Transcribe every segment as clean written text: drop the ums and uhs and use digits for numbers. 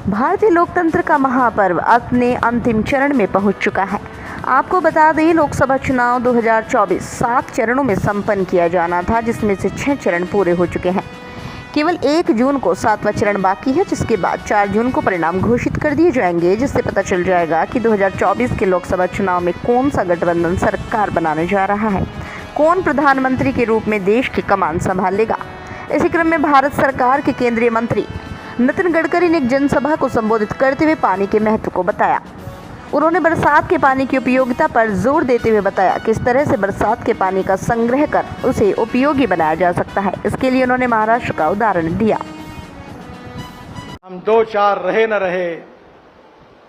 भारतीय लोकतंत्र का महापर्व अपने अंतिम चरण में पहुंच चुका है। आपको बता दें, लोकसभा चुनाव 2024 7 चरणों में संपन्न किया जाना था, जिसमें से 6 चरण पूरे हो चुके हैं। केवल 1 जून को 7वां चरण बाकी है, जिसके बाद 4 जून को परिणाम घोषित कर दिए जाएंगे, जिससे पता चल जाएगा कि 2024 के लोकसभा चुनाव में कौन सा गठबंधन सरकार बनाने जा रहा है, कौन प्रधानमंत्री के रूप में देश की कमान संभालेगा। इसी क्रम में भारत सरकार के केंद्रीय मंत्री नितिन गडकरी ने एक जनसभा को संबोधित करते हुए पानी के महत्व को बताया। उन्होंने बरसात के पानी की उपयोगिता पर जोर देते हुए बताया कि इस तरह से बरसात के पानी का संग्रह कर उसे उपयोगी बनाया जा सकता है। इसके लिए उन्होंने महाराष्ट्र का उदाहरण दिया। हम 2-4 रहे न रहे,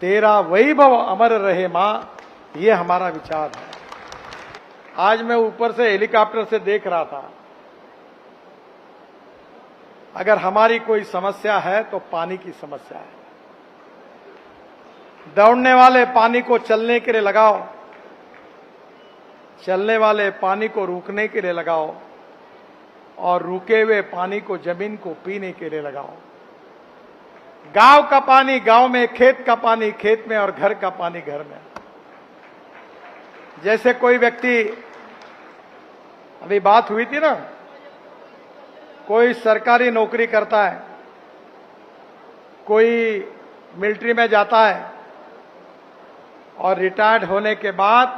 तेरा वैभव अमर रहे माँ, ये हमारा विचार है। आज मैं ऊपर से हेलीकॉप्टर से देख रहा था, अगर हमारी कोई समस्या है तो पानी की समस्या है। दौड़ने वाले पानी को चलने के लिए लगाओ, चलने वाले पानी को रुकने के लिए लगाओ, और रुके हुए पानी को जमीन को पीने के लिए लगाओ। गांव का पानी गांव में, खेत का पानी खेत में, और घर का पानी घर में। जैसे कोई व्यक्ति, अभी बात हुई थी ना, कोई सरकारी नौकरी करता है, कोई मिलिट्री में जाता है और रिटायर्ड होने के बाद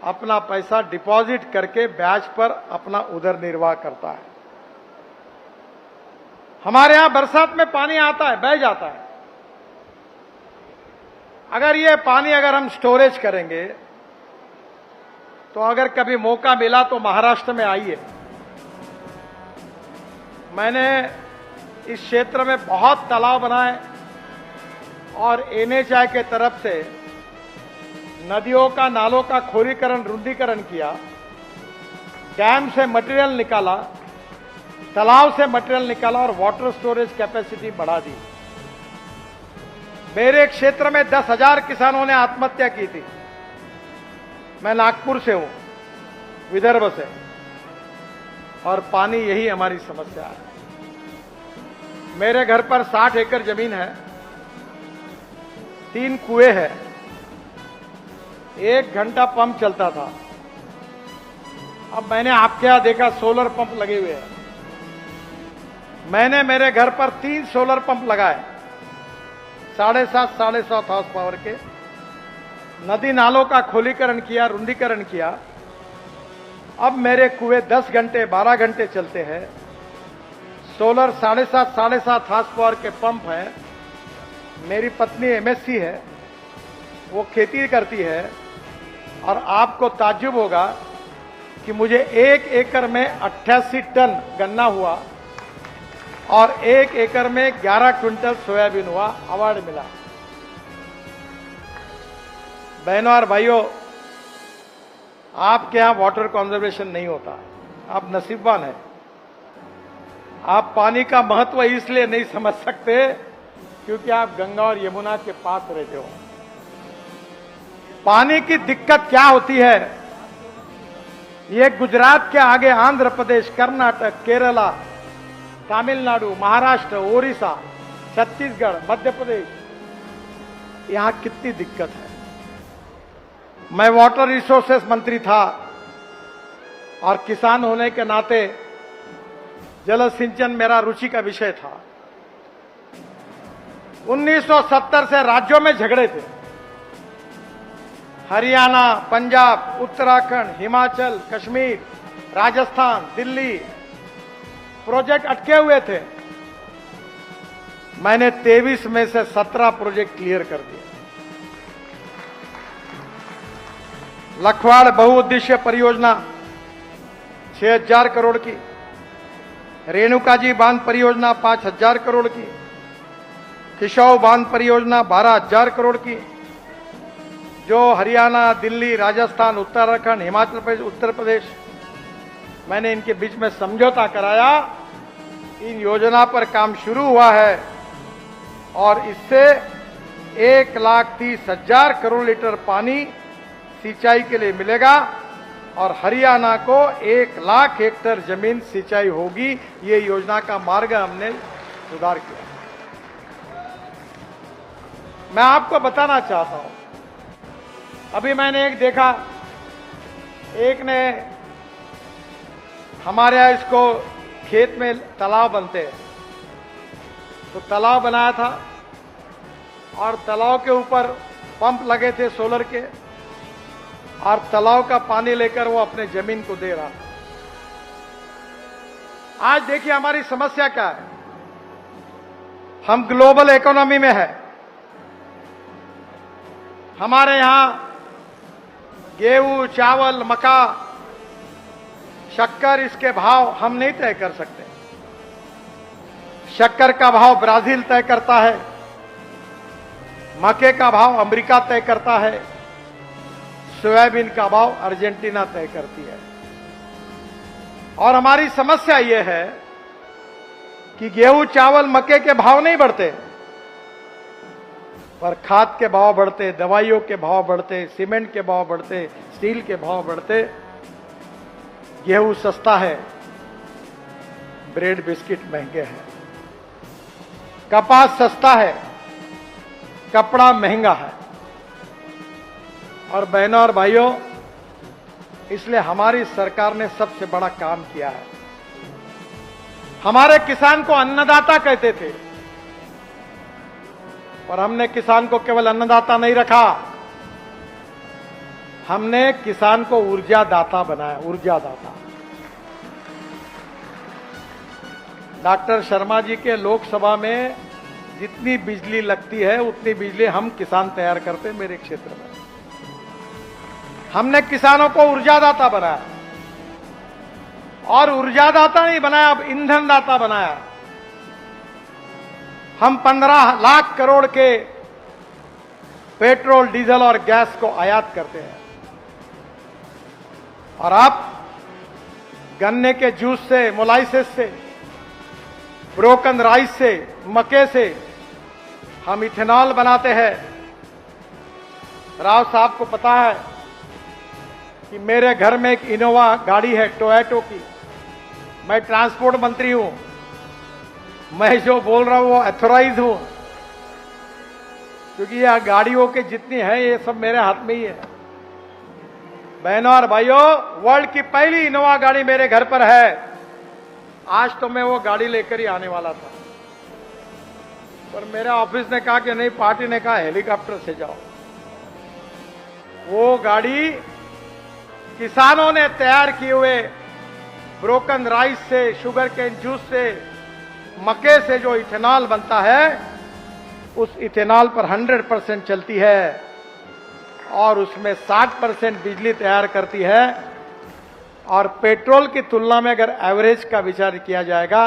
अपना पैसा डिपॉजिट करके ब्याज पर अपना उदर निर्वाह करता है। हमारे यहां बरसात में पानी आता है, बह जाता है। अगर ये पानी अगर हम स्टोरेज करेंगे तो अगर कभी मौका मिला तो महाराष्ट्र में आइए। मैंने इस क्षेत्र में बहुत तालाब बनाए और एनएचआई के तरफ से नदियों का, नालों का खोरीकरण, रुंदीकरण किया, डैम से मटेरियल निकाला, तालाब से मटेरियल निकाला और वाटर स्टोरेज कैपेसिटी बढ़ा दी। मेरे क्षेत्र में 10,000 किसानों ने आत्महत्या की थी। मैं नागपुर से हूं, विदर्भ से, और पानी यही हमारी समस्या है। मेरे घर पर 60 एकड़ जमीन है, 3 कुएं हैं, 1 घंटा पंप चलता था। अब मैंने आपके यहां देखा सोलर पंप लगे हुए हैं। मैंने मेरे घर पर 3 सोलर पंप लगाए, 7.5 हॉर्स पावर के। नदी नालों का खोलीकरण किया, रुंदीकरण किया। अब मेरे कुएं 10 घंटे 12 घंटे चलते हैं। सोलर 7.5 हॉर्स पावर के पंप हैं। मेरी पत्नी एमएससी है, वो खेती करती है, और आपको ताज्जुब होगा कि मुझे 1 एकड़ में 88 टन गन्ना हुआ और 1 एकड़ में 11 क्विंटल सोयाबीन हुआ। अवार्ड मिला। बहनों और भाइयों, आपके यहां वाटर कंजर्वेशन नहीं होता, आप नसीबवान हैं। आप पानी का महत्व इसलिए नहीं समझ सकते क्योंकि आप गंगा और यमुना के पास रहते हो। पानी की दिक्कत क्या होती है, ये गुजरात के आगे आंध्र प्रदेश, कर्नाटक, केरला, तमिलनाडु, महाराष्ट्र, ओडिशा, छत्तीसगढ़, मध्य प्रदेश, यहां कितनी दिक्कत है। मैं वाटर रिसोर्सेस मंत्री था और किसान होने के नाते जल सिंचन मेरा रुचि का विषय था। 1970 से राज्यों में झगड़े थे। हरियाणा, पंजाब, उत्तराखंड, हिमाचल, कश्मीर, राजस्थान, दिल्ली, प्रोजेक्ट अटके हुए थे। मैंने 23 में से 17 प्रोजेक्ट क्लियर कर दिए। लखवाड़ बहुउद्देश्य परियोजना 6,000 करोड़ की, रेणुकाजी बांध परियोजना 5,000 करोड़ की, किशोर बांध परियोजना 12,000 करोड़ की, जो हरियाणा, दिल्ली, राजस्थान, उत्तराखंड, हिमाचल प्रदेश, उत्तर प्रदेश, मैंने इनके बीच में समझौता कराया। इन योजना पर काम शुरू हुआ है और इससे 1,30,000 करोड़ लीटर पानी सिंचाई के लिए मिलेगा और हरियाणा को 1,00,000 हेक्टेयर जमीन सिंचाई होगी। ये योजना का मार्ग हमने सुधार किया। मैं आपको बताना चाहता हूं, अभी मैंने एक देखा, एक ने हमारे यहां इसको खेत में तालाब बनते हैं, तो तालाब बनाया था और तालाब के ऊपर पंप लगे थे सोलर के, और तालाब का पानी लेकर वो अपने जमीन को दे रहा। आज देखिए हमारी समस्या क्या है, हम ग्लोबल इकोनॉमी में है, हमारे यहां गेहूं, चावल, मक्का, शक्कर, इसके भाव हम नहीं तय कर सकते। शक्कर का भाव ब्राजील तय करता है, मक्के का भाव अमेरिका तय करता है, सोयाबीन का भाव अर्जेंटीना तय करती है। और हमारी समस्या यह है कि गेहूं, चावल, मक्के के भाव नहीं बढ़ते, पर खाद के भाव बढ़ते, दवाइयों के भाव बढ़ते, सीमेंट के भाव बढ़ते, स्टील के भाव बढ़ते। गेहूं सस्ता है, ब्रेड बिस्किट महंगे हैं, कपास सस्ता है, कपड़ा महंगा है। और बहनों और भाइयों, इसलिए हमारी सरकार ने सबसे बड़ा काम किया है। हमारे किसान को अन्नदाता कहते थे, और हमने किसान को केवल अन्नदाता नहीं रखा, हमने किसान को ऊर्जादाता बनाया, ऊर्जादाता। डॉक्टर शर्मा जी के लोकसभा में जितनी बिजली लगती है उतनी बिजली हम किसान तैयार करते हैं मेरे क्षेत्र में। हमने किसानों को ऊर्जादाता बनाया, और ऊर्जादाता नहीं बनाया, अब ईंधनदाता बनाया। हम 15 लाख करोड़ के पेट्रोल, डीजल और गैस को आयात करते हैं, और आप गन्ने के जूस से, मोलाइसिस से, ब्रोकन राइस से, मक्के से हम इथेनॉल बनाते हैं। राव साहब को पता है कि मेरे घर में एक इनोवा गाड़ी है टोयोटो की, मैं ट्रांसपोर्ट मंत्री हूं, मैं जो बोल रहा हूं वो ऑथोराइज हूं, क्योंकि यह गाड़ियों के जितनी है ये सब मेरे हाथ में ही है। बहनों और भाइयों, वर्ल्ड की पहली इनोवा गाड़ी मेरे घर पर है। आज तो मैं वो गाड़ी लेकर ही आने वाला था, पर मेरे ऑफिस ने कहा कि नहीं, पार्टी ने कहा हेलीकॉप्टर से जाओ। वो गाड़ी किसानों ने तैयार किए हुए ब्रोकन राइस से, शुगर केन जूस से, मक्के से जो इथेनॉल बनता है, उस इथेनॉल पर 100% चलती है, और उसमें 60% बिजली तैयार करती है। और पेट्रोल की तुलना में अगर एवरेज का विचार किया जाएगा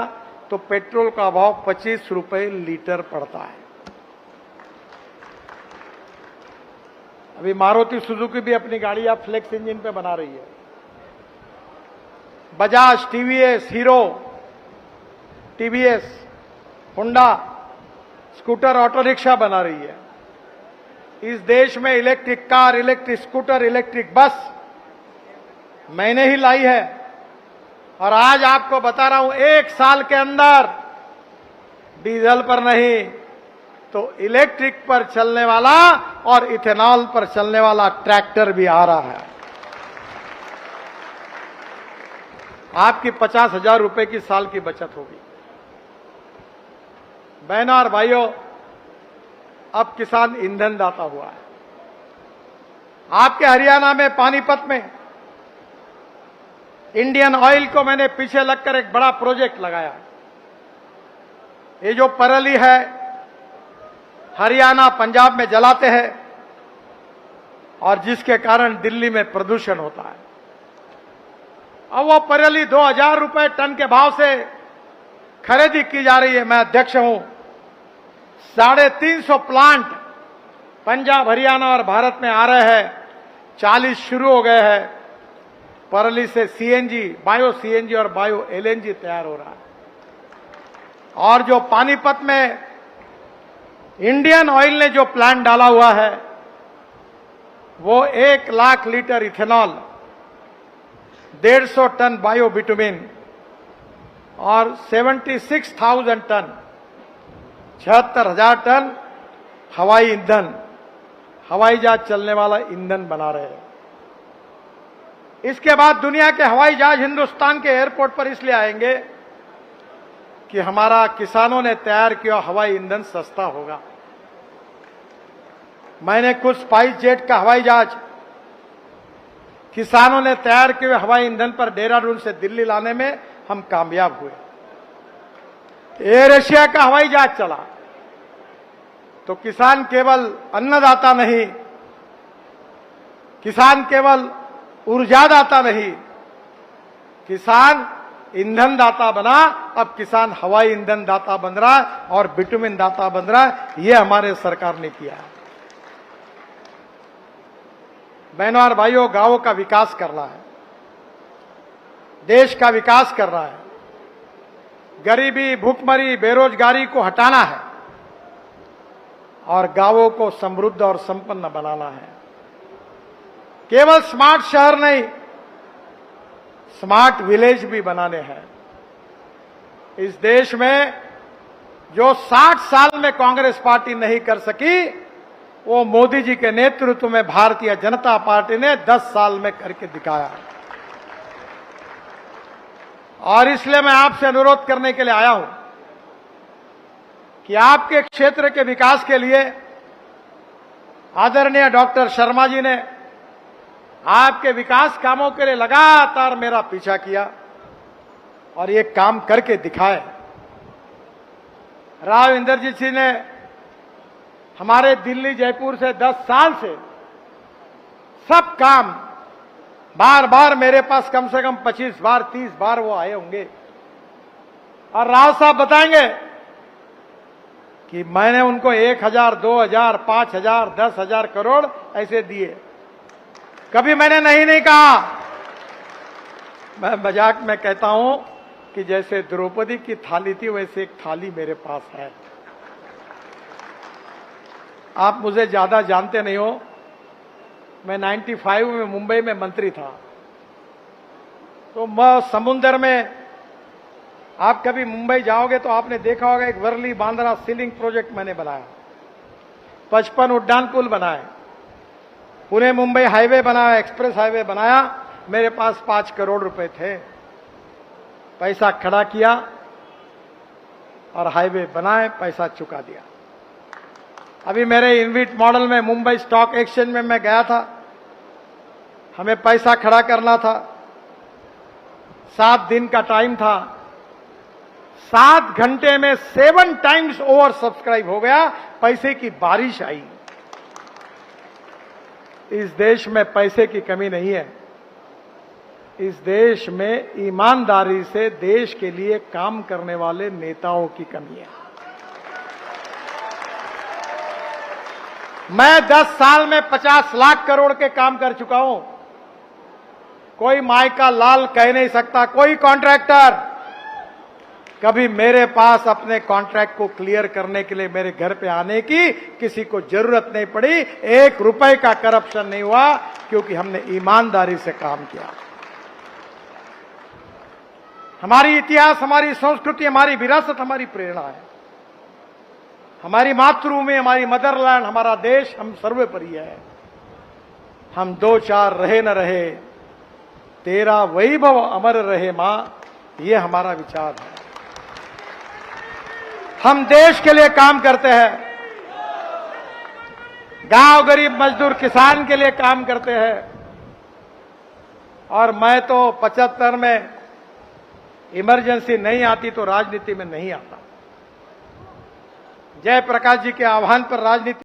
तो पेट्रोल का भाव 25 रुपए लीटर पड़ता है। अभी मारुति सुजुकी भी अपनी गाड़ी आप फ्लेक्स इंजन पे बना रही है, Bajaj, TVS, hero, TVS, Honda scooter, auto rickshaw बना रही है। इस देश में electric car, electric scooter, electric bus मैंने ही लाई है, और आज आपको बता रहा हूं, 1 साल के अंदर डीजल पर नहीं तो इलेक्ट्रिक पर चलने वाला और इथेनॉल पर चलने वाला ट्रैक्टर भी आ रहा है। आपकी 50,000 रुपए की साल की बचत होगी। बहनों और भाइयों, अब किसान ईंधन दाता हुआ है। आपके हरियाणा में पानीपत में इंडियन ऑयल को मैंने पीछे लगकर एक बड़ा प्रोजेक्ट लगाया। ये जो पराली है हरियाणा, पंजाब में जलाते हैं, और जिसके कारण दिल्ली में प्रदूषण होता है। अब वो पराली 2000 रुपए टन के भाव से खरीदी की जा रही है। मैं अध्यक्ष हूं। 350 प्लांट पंजाब, हरियाणा और भारत में आ रहे हैं। 40 शुरू हो गए हैं। पराली से सीएनजी, बायो सीएनजी और बायो एलएनजी तैयार हो रहा है। और जो पानीपत में इंडियन ऑयल ने जो प्लांट डाला हुआ है, वो 1 lakh litre ethanol, 150 tonne bio bitumen और 76,000 टन, 76,000 टन हवाई ईंधन, हवाई जहाज चलने वाला ईंधन बना रहे हैं। इसके बाद दुनिया के हवाई जहाज हिंदुस्तान के एयरपोर्ट पर इसलिए आएंगे कि हमारा किसानों ने तैयार किया हवाई ईंधन सस्ता होगा। मैंने कुछ स्पाइस जेट का हवाई जहाज किसानों ने तैयार किए हवाई ईंधन पर देहरादून से दिल्ली लाने में हम कामयाब हुए। एयर एशिया का हवाई जहाज चला तो किसान केवल अन्नदाता नहीं, किसान केवल ऊर्जादाता नहीं, किसान ईंधन दाता बना। अब किसान हवाई ईंधन दाता बन रहा है और बिटुमिन दाता बन रहा है। यह हमारे सरकार ने किया है। बहनों और भाइयों, गांवों का विकास करना है, देश का विकास करना है, गरीबी, भूखमरी, बेरोजगारी को हटाना है और गांवों को समृद्ध और संपन्न बनाना है। केवल स्मार्ट शहर नहीं, स्मार्ट विलेज भी बनाने हैं। इस देश में जो 60 साल में कांग्रेस पार्टी नहीं कर सकी, वो मोदी जी के नेतृत्व में भारतीय जनता पार्टी ने 10 साल में करके दिखाया। और इसलिए मैं आपसे अनुरोध करने के लिए आया हूं कि आपके क्षेत्र के विकास के लिए आदरणीय डॉक्टर शर्मा जी ने आपके विकास कामों के लिए लगातार मेरा पीछा किया और ये काम करके दिखाए। राव इंद्रजीत सिंह ने हमारे दिल्ली जयपुर से 10 साल से सब काम बार बार मेरे पास कम से कम 25 बार 30 बार वो आए होंगे और राव साहब बताएंगे कि मैंने उनको 1000, 2000, 5000, 10,000 करोड़ ऐसे दिए। कभी मैंने नहीं कहा। मैं मजाक में कहता हूं कि जैसे द्रौपदी की थाली थी वैसे एक थाली मेरे पास है। आप मुझे ज्यादा जानते नहीं हो। मैं 95 में मुंबई में मंत्री था, तो मैं समुद्र में, आप कभी मुंबई जाओगे तो आपने देखा होगा एक वर्ली बांद्रा सीलिंग प्रोजेक्ट मैंने बनाया, 55 उड्डान पुल बनाए, पुणे मुंबई हाईवे बनाया, एक्सप्रेस हाईवे बनाया। मेरे पास 5 करोड़ रुपए थे, पैसा खड़ा किया और हाईवे बनाए, पैसा चुका दिया। अभी मेरे इनविट मॉडल में मुंबई स्टॉक एक्सचेंज में मैं गया था, हमें पैसा खड़ा करना था, 7 दिन का टाइम था, 7 घंटे में 7 टाइम्स ओवर सब्सक्राइब हो गया, पैसे की बारिश आई। इस देश में पैसे की कमी नहीं है, इस देश में ईमानदारी से देश के लिए काम करने वाले नेताओं की कमी है। मैं 10 साल में 50 लाख करोड़ के काम कर चुका हूं। कोई माई का लाल कह नहीं सकता, कोई कॉन्ट्रैक्टर कभी मेरे पास अपने कॉन्ट्रैक्ट को क्लियर करने के लिए मेरे घर पे आने की किसी को जरूरत नहीं पड़ी। 1 रुपए का करप्शन नहीं हुआ, क्योंकि हमने ईमानदारी से काम किया। हमारी इतिहास, हमारी संस्कृति, हमारी विरासत, हमारी प्रेरणा है। हमारी मातृभूमि, हमारी मदरलैंड, हमारा देश हम सर्वोपरि है। हम 2-4 रहे न रहे, तेरा वैभव अमर रहे मां, ये हमारा विचार है। हम देश के लिए काम करते हैं, गांव गरीब मजदूर किसान के लिए काम करते हैं। और मैं तो 75 में इमरजेंसी नहीं आती तो राजनीति में नहीं आता। जयप्रकाश जी के आह्वान पर राजनीति